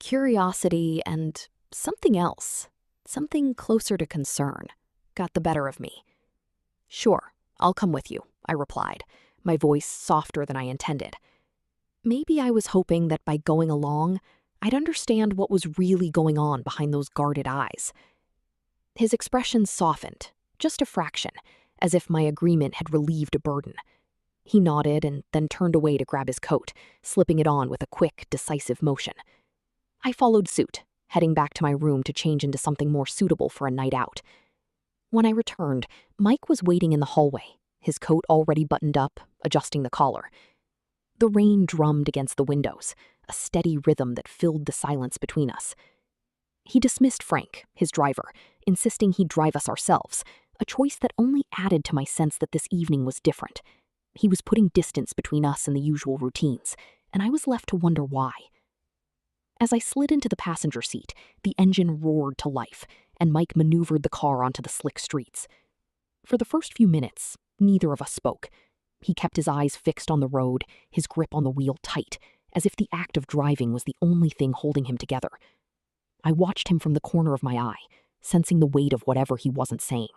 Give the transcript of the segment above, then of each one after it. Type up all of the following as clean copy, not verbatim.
Curiosity and something else, something closer to concern, got the better of me. "Sure, I'll come with you," I replied, my voice softer than I intended. Maybe I was hoping that by going along, I'd understand what was really going on behind those guarded eyes. His expression softened, just a fraction, as if my agreement had relieved a burden. He nodded and then turned away to grab his coat, slipping it on with a quick, decisive motion. I followed suit, heading back to my room to change into something more suitable for a night out. When I returned, Mike was waiting in the hallway, his coat already buttoned up, adjusting the collar. The rain drummed against the windows, a steady rhythm that filled the silence between us. He dismissed Frank, his driver, insisting he'd drive us ourselves, a choice that only added to my sense that this evening was different. He was putting distance between us and the usual routines, and I was left to wonder why. As I slid into the passenger seat, the engine roared to life, and Mike maneuvered the car onto the slick streets. For the first few minutes, neither of us spoke. He kept his eyes fixed on the road, his grip on the wheel tight, as if the act of driving was the only thing holding him together. I watched him from the corner of my eye, sensing the weight of whatever he wasn't saying,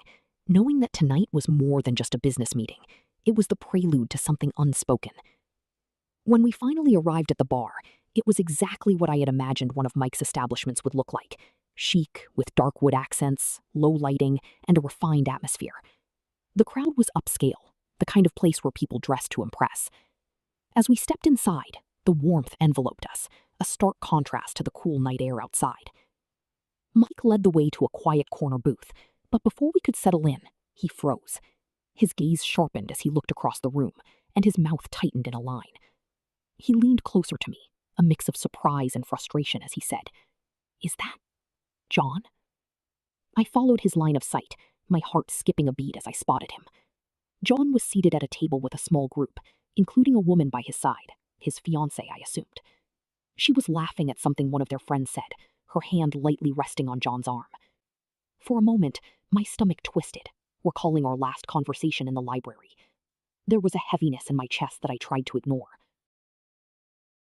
knowing that tonight was more than just a business meeting. It was the prelude to something unspoken. When we finally arrived at the bar, it was exactly what I had imagined one of Mike's establishments would look like. Chic, with dark wood accents, low lighting, and a refined atmosphere. The crowd was upscale, the kind of place where people dressed to impress. As we stepped inside, the warmth enveloped us, a stark contrast to the cool night air outside. Mike led the way to a quiet corner booth, but before we could settle in, he froze. His gaze sharpened as he looked across the room, and his mouth tightened in a line. He leaned closer to me, a mix of surprise and frustration as he said, "Is that John?" I followed his line of sight, my heart skipping a beat as I spotted him. John was seated at a table with a small group, including a woman by his side, his fiancée, I assumed. She was laughing at something one of their friends said, her hand lightly resting on John's arm. For a moment, my stomach twisted, recalling our last conversation in the library. There was a heaviness in my chest that I tried to ignore,